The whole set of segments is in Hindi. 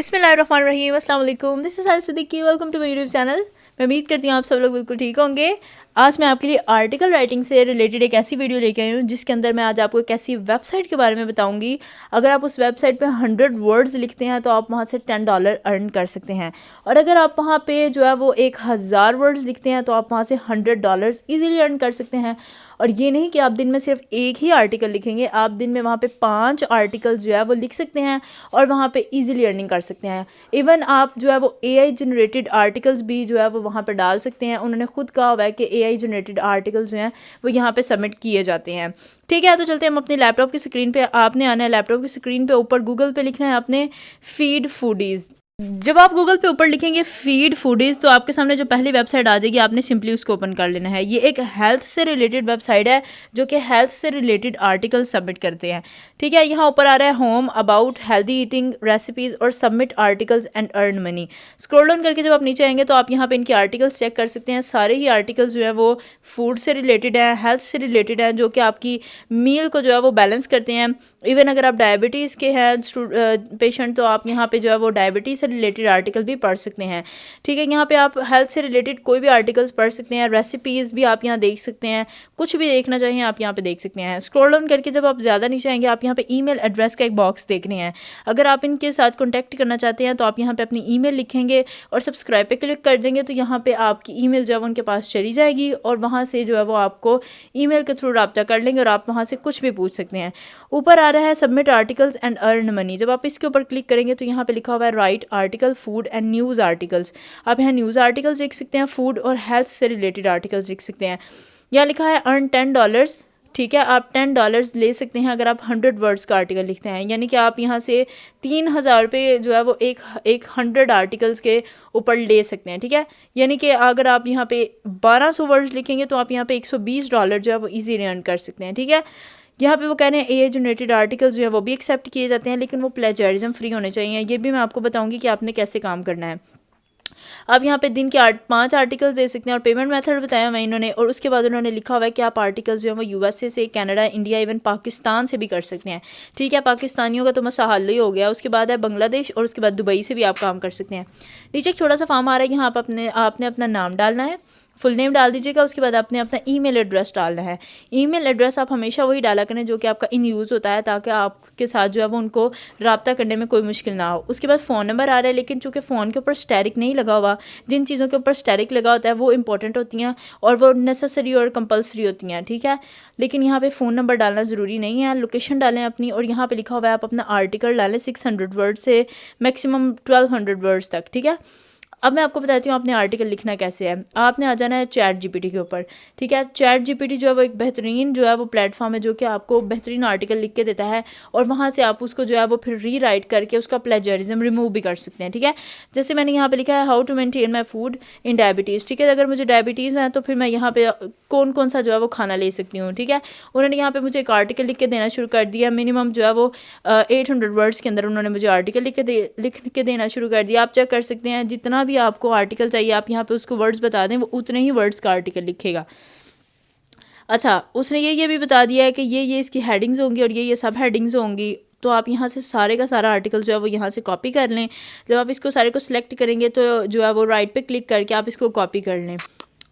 बिस्मिल्लाहिर्रहमानिर्रहीम, अस्सलाम वालेकुम। दिस इज़ हर Siddiqui. Welcome to my YouTube channel. मैं उम्मीद करती हूँ आप सब लोग बिल्कुल ठीक होंगे। आज मैं आपके लिए आर्टिकल राइटिंग से रिलेटेड एक ऐसी वीडियो लेके आई हूँ जिसके अंदर मैं आज आपको एक ऐसी वेबसाइट के बारे में बताऊंगी। अगर आप उस वेबसाइट पे 100 वर्ड्स लिखते हैं तो आप वहाँ से $10 अर्न कर सकते हैं, और अगर आप वहाँ पे जो है वो 1000 वर्ड्स लिखते हैं तो आप वहाँ से $100 ईजिली अर्न कर सकते हैं। और ये नहीं कि आप दिन में सिर्फ एक ही आर्टिकल लिखेंगे, आप दिन में वहाँ पे 5 आर्टिकल्स जो है वो लिख सकते हैं और वहाँ पे ईजिली अर्निंग कर सकते हैं। इवन आप जो है वो AI जनरेटेड आर्टिकल्स भी जो है वो वहाँ पे डाल सकते हैं। उन्होंने खुद कहा हुआ है कि AI जनरेटेड आर्टिकल्स जो हैं वो यहाँ पे सबमिट किए जाते हैं। ठीक है, तो चलते हैं हम अपने लैपटॉप की स्क्रीन पे। आपने आना है लैपटॉप की स्क्रीन पे, ऊपर गूगल पे लिखना है आपने फीड फूडीज़। जब आप गूगल पे ऊपर लिखेंगे फीड फूडीज़ तो आपके सामने जो पहली वेबसाइट आ जाएगी, आपने सिंपली उसको ओपन कर लेना है। ये एक हेल्थ से रिलेटेड वेबसाइट है जो कि हेल्थ से रिलेटेड आर्टिकल सबमिट करते हैं। ठीक है, यहाँ ऊपर आ रहा है home, about, healthy eating, recipes और submit articles and earn money. Scroll down करके जब आप नीचे आएंगे तो आप यहाँ पे इनके आर्टिकल्स चेक कर सकते हैं। सारे ही आर्टिकल्स जो है वो फूड से रिलेटेड हैं, हेल्थ से रिलेटेड हैं, जो कि आपकी मील को जो है वो बैलेंस करते हैं। इवन अगर आप डायबिटीज़ के हैं पेशेंट तो आप यहाँ पे जो है वो डायबिटीज़ से रिलेटेड आर्टिकल भी पढ़ सकते हैं। ठीक है, यहाँ पे आप हेल्थ से रिलेटेड कोई भी आर्टिकल्स पढ़ सकते हैं। रेसिपीज़ भी आप यहाँ देख सकते हैं, कुछ भी देखना चाहिए आप यहाँ पे देख सकते हैं। स्क्रॉल डाउन करके जब आप ज़्यादा नीचे आएंगे आप यहाँ पे ईमेल एड्रेस का एक बॉक्स देखने हैं। अगर आप इनके साथ कॉन्टैक्ट करना चाहते हैं तो आप यहाँ पे अपनी ईमेल लिखेंगे और सब्सक्राइब पे क्लिक कर देंगे तो यहाँ पे आपकी ईमेल जो है वो उनके पास चली जाएगी और वहाँ से जो है वो आपको ईमेल के थ्रू रब्ता कर लेंगे और आप वहाँ से कुछ भी पूछ सकते हैं। ऊपर आ रहा है submit articles and earn money. जब आप इसके ऊपर क्लिक करेंगे तो यहाँ पे लिखा हुआ है right article, food and news articles. आप यहाँ न्यूज़ आर्टिकल्स लिख सकते हैं, फूड और हेल्थ से रिलेटेड आर्टिकल्स लिख सकते हैं। यहाँ लिखा है अर्न $10। ठीक है, आप $10 ले सकते हैं अगर आप 100 वर्ड्स का आर्टिकल लिखते हैं, यानी कि आप यहाँ से 3000 रुपये जो है वो एक 100 आर्टिकल्स के ऊपर ले सकते हैं। ठीक है, यानी कि अगर आप यहाँ पे 1200 वर्ड्स लिखेंगे तो आप यहाँ पे $120 जो है वो ईजीली अर्न कर सकते हैं। ठीक है, यहाँ पे वो कह रहे हैं AI जनरेटेड आर्टिकल्स जो है वो भी एक्सेप्ट किए जाते हैं, लेकिन वो प्लेजरिज्म फ्री होने चाहिए। ये भी मैं आपको बताऊंगी कि आपने कैसे काम करना है। आप यहाँ पे दिन के 5 आर्टिकल्स दे सकते हैं और पेमेंट मेथड बताया मैं इन्होंने, और उसके बाद उन्होंने लिखा हुआ है कि आप आर्टिकल्स जो है वो USA से, कनाडा, इंडिया, इवन पाकिस्तान से भी कर सकते हैं। ठीक है, पाकिस्तानियों का तो मसला हल ही हो गया। उसके बाद है बांग्लादेश और उसके बाद दुबई से भी आप काम कर सकते हैं। नीचे एक छोटा सा फॉर्म आ रहा है, यहाँ आप आपने अपना नाम डालना है, फुल नेम डाल दीजिएगा। उसके बाद आपने अपना ईमेल एड्रेस डालना है। ईमेल एड्रेस आप हमेशा वही डाला करें जो कि आपका इन यूज़ होता है, ताकि आपके साथ जो है वो उनको रब्ता करने में कोई मुश्किल ना हो। उसके बाद फ़ोन नंबर आ रहा है, लेकिन चूँकि फ़ोन के ऊपर स्टैरिक नहीं लगा हुआ, जिन चीज़ों के ऊपर स्टैरिक लगा होता है वो इंपॉर्टेंट होती हैं और वो नेसेसरी और कंपलसरी होती हैं। ठीक है, लेकिन यहाँ पे फ़ोन नंबर डालना ज़रूरी नहीं है। लोकेशन डालें अपनी, और यहाँ पे लिखा हुआ है आप अपना आर्टिकल डालें 600 वर्ड से मैक्सिमम 1200 वर्ड्स तक। ठीक है, अब मैं आपको बताती हूँ आपने आर्टिकल लिखना कैसे है। आपने आ जाना है चैट GPT के ऊपर। ठीक है, चैट GPT जो है वो एक बेहतरीन जो है वो प्लेटफॉर्म है जो कि आपको बेहतरीन आर्टिकल लिख के देता है, और वहाँ से आप उसको जो है वो फिर रीराइट करके उसका प्लेजरिज्म रिमूव भी कर सकते हैं। ठीक है, जैसे मैंने यहाँ पे लिखा है how to maintain my food in diabetes. ठीक है, अगर मुझे डायबिटीज़ है तो फिर मैं यहाँ पे कौन कौन सा जो है वो खाना ले सकती हूँ। ठीक है, उन्होंने यहाँ पे मुझे एक आर्टिकल लिख के देना शुरू कर दिया। मिनिमम जो है वो 800 वर्ड्स के अंदर उन्होंने मुझे आर्टिकल लिख के देना शुरू कर दिया। आप चेक कर सकते हैं जितना भी आपको आर्टिकल चाहिए आप यहाँ पे उसको वर्ड्स बता दें, वो उतने ही वर्ड्स का आर्टिकल लिखेगा। अच्छा, उसने ये भी बता दिया है कि ये इसकी हेडिंग्स होंगी और ये सब हेडिंग्स होंगी। तो आप यहाँ से सारे का सारा आर्टिकल जो है वो यहाँ से कॉपी कर लें। जब आप इसको सारे को सिलेक्ट करेंगे तो जो है वो राइट पे क्लिक करके आप इसको कॉपी कर लें।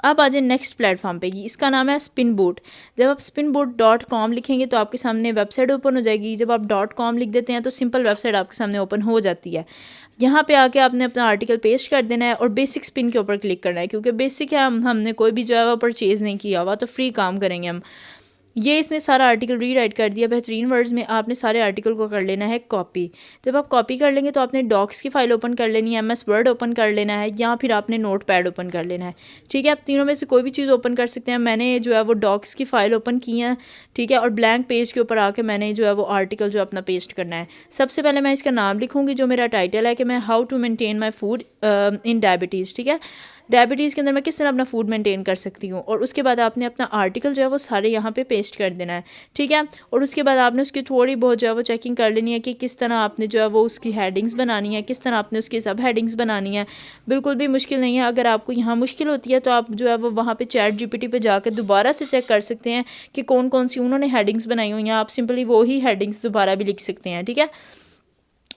अब आ जाए नेक्स्ट प्लेटफॉर्म पे, इसका नाम है स्पिनबोट। जब आप spinboot.com लिखेंगे तो आपके सामने वेबसाइट ओपन हो जाएगी। जब आप .com लिख देते हैं तो सिंपल वेबसाइट आपके सामने ओपन हो जाती है। यहाँ पे आके आपने अपना आर्टिकल पेस्ट कर देना है और बेसिक स्पिन के ऊपर क्लिक करना है, क्योंकि बेसिक है, हमने कोई भी जो है वो परचेज़ नहीं किया हुआ, तो फ्री काम करेंगे हम। ये इसने सारा आर्टिकल रीराइट कर दिया बेहतरीन वर्ड्स में। आपने सारे आर्टिकल को कर लेना है कॉपी। जब आप कॉपी कर लेंगे तो आपने डॉक्स की फ़ाइल ओपन कर लेनी है, MS वर्ड ओपन कर लेना है, या फिर आपने नोट पैड ओपन कर लेना है। ठीक है, आप तीनों में से कोई भी चीज़ ओपन कर सकते हैं। मैंने जो है वो डॉक्स की फ़ाइल ओपन की है। ठीक है, और ब्लैंक पेज के ऊपर आके मैंने जो है वो आर्टिकल जो अपना पेस्ट करना है। सबसे पहले मैं इसका नाम लिखूँगी, जो मेरा टाइटल है कि मैं how to maintain my food in diabetes. ठीक है, डायबिटीज़ के अंदर मैं किस तरह अपना फूड मेंटेन कर सकती हूँ, और उसके बाद आपने अपना आर्टिकल जो है वो सारे यहाँ पे पेस्ट कर देना है। ठीक है, और उसके बाद आपने उसकी थोड़ी बहुत जो है वो चेकिंग कर लेनी है कि किस तरह आपने जो है वो उसकी हेडिंग्स बनानी है, किस तरह आपने उसकी सब हेडिंग्स बनानी है। बिल्कुल भी मुश्किल नहीं है। अगर आपको यहाँ मुश्किल होती है तो आप जो है वो वहाँ पर चैट GPT पे जाकर दोबारा से चेक कर सकते हैं कि कौन कौन सी उन्होंने हेडिंग्स बनाई हुई हैं। आप सिंपली वो ही हेडिंग्स दोबारा भी लिख सकते हैं। ठीक है,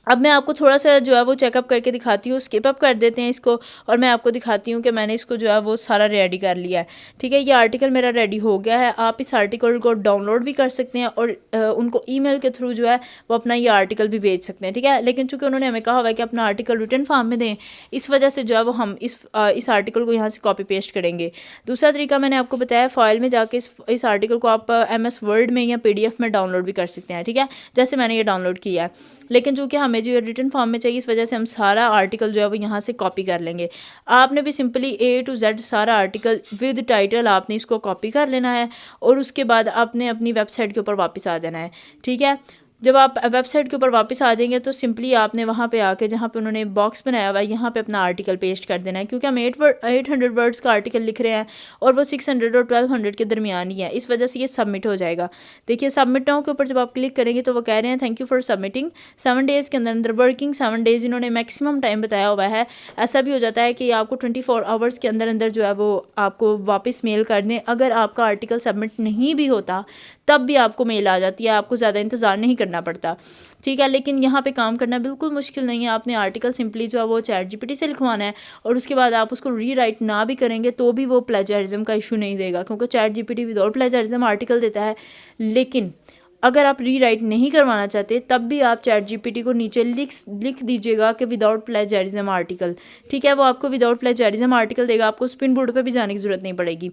अब मैं आपको थोड़ा सा जो है वो चेकअप करके दिखाती हूँ, स्किप अप कर देते हैं इसको, और मैं आपको दिखाती हूँ कि मैंने इसको जो है वो सारा रेडी कर लिया है। ठीक है, ये आर्टिकल मेरा रेडी हो गया है। आप इस आर्टिकल को डाउनलोड भी कर सकते हैं और उनको ईमेल के थ्रू जो है वो अपना ये आर्टिकल भी भेज सकते हैं। ठीक है, लेकिन चूंकि उन्होंने हमें कहा हुआ है कि अपना आर्टिकल रिटन फॉर्म में दें, इस वजह से जो है वो हम इस आर्टिकल को यहाँ से कॉपी पेस्ट करेंगे। दूसरा तरीका मैंने आपको बताया, फाइल में जाके इस आर्टिकल को आप MS वर्ड में या PDF में डाउनलोड भी कर सकते हैं। ठीक है, जैसे मैंने ये डाउनलोड किया है, लेकिन चूंकि हमें जो रिटन फॉर्म में चाहिए, इस वजह से हम सारा आर्टिकल जो है वो यहाँ से कॉपी कर लेंगे। आपने भी सिंपली A to Z सारा आर्टिकल विद टाइटल आपने इसको कॉपी कर लेना है और उसके बाद आपने अपनी वेबसाइट के ऊपर वापस आ जाना है। ठीक है, जब आप वेबसाइट के ऊपर वापस आ जाएंगे तो सिंपली आपने वहाँ पे आके जहाँ पे उन्होंने बॉक्स बनाया हुआ है यहाँ पे अपना आर्टिकल पेस्ट कर देना है, क्योंकि हम 800 वर्ड्स का आर्टिकल लिख रहे हैं और वो 600 और 1200 के दरमियान ही है, इस वजह से ये सबमिट हो जाएगा। देखिए, सबमिट नाउ के ऊपर जब आप क्लिक करेंगे तो वो कह रहे हैं thank you for submitting 7 days के अंदर वर्किंग 7 डेज़ इन्होंने मैक्सिमम टाइम बताया हुआ है। ऐसा भी हो जाता है कि आपको 24 आवर्स के अंदर अंदर जो है वो आपको वापस मेल कर दें। अगर आपका आर्टिकल सबमिट नहीं भी होता तब भी आपको मेल आ जाती है, आपको ज़्यादा इंतज़ार नहीं करना पड़ता। ठीक है, लेकिन यहाँ पे काम करना बिल्कुल मुश्किल नहीं है। आपने आर्टिकल सिंपली जो है वो ChatGPT से लिखवाना है और उसके बाद आप उसको रीराइट ना भी करेंगे तो भी वो प्लेजरिज्म का इशू नहीं देगा, क्योंकि ChatGPT विदाउट प्लेजरिज्म आर्टिकल देता है। लेकिन अगर आप रीराइट नहीं करवाना चाहते तब भी आप ChatGPT को नीचे लिख दीजिएगा कि विदाउट प्लेजरिज्म आर्टिकल। ठीक है, वो आपको विदाउट प्लेजरिज्म आर्टिकल देगा, आपको स्पिन बोर्ड पे भी जाने की ज़रूरत नहीं पड़ेगी,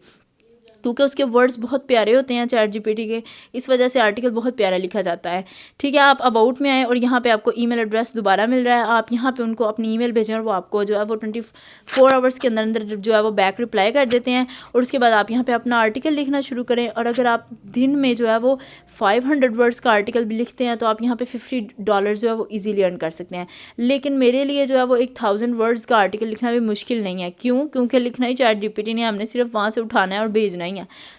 क्योंकि उसके वर्ड्स बहुत प्यारे होते हैं ChatGPT के, इस वजह से आर्टिकल बहुत प्यारा लिखा जाता है। ठीक है, आप अबाउट में आए और यहाँ पे आपको ईमेल एड्रेस दोबारा मिल रहा है, आप यहाँ पे उनको अपनी ईमेल भेजें और वो आपको जो है वो 24 आवर्स के अंदर अंदर जो है वो बैक रिप्लाई कर देते हैं। और उसके बाद आप यहाँ पे अपना आर्टिकल लिखना शुरू करें। और अगर आप दिन में जो है वो 500 वर्ड्स का आर्टिकल भी लिखते हैं तो आप यहाँ पे $50 जो है वो ईजीली अर्न कर सकते हैं। लेकिन मेरे लिए जो है वो 1000 वर्ड्स का आर्टिकल लिखना भी मुश्किल नहीं है। क्यों? क्योंकि लिखना ही ChatGPT ने, हमने सिर्फ वहाँ से उठाना है और भेजना है।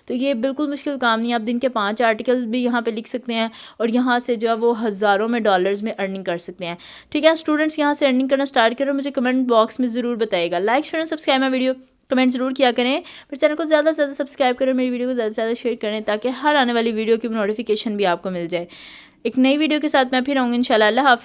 तो ये बिल्कुल मुश्किल काम नहीं है। आप दिन के 5 आर्टिकल भी यहाँ पे लिख सकते हैं और यहाँ से जो है वो हज़ारों में डॉलर्स में अर्निंग कर सकते हैं। ठीक है स्टूडेंट्स, यहाँ से अर्निंग करना स्टार्ट करो, मुझे कमेंट बॉक्स में ज़रूर बताइएगा। Like share subscribe my video, comment ज़रूर किया करें। फिर चैनल को ज़्यादा से ज़्यादा सब्सक्राइब करें, मेरी वीडियो को ज़्यादा से ज़्यादा शेयर करें ताकि हर आने वाली वीडियो की नोटिफिकेशन भी आपको मिल जाए। एक नई वीडियो के साथ मैं फिर आऊँगी इंशाल्लाह। अल्लाह हाफ़िज़।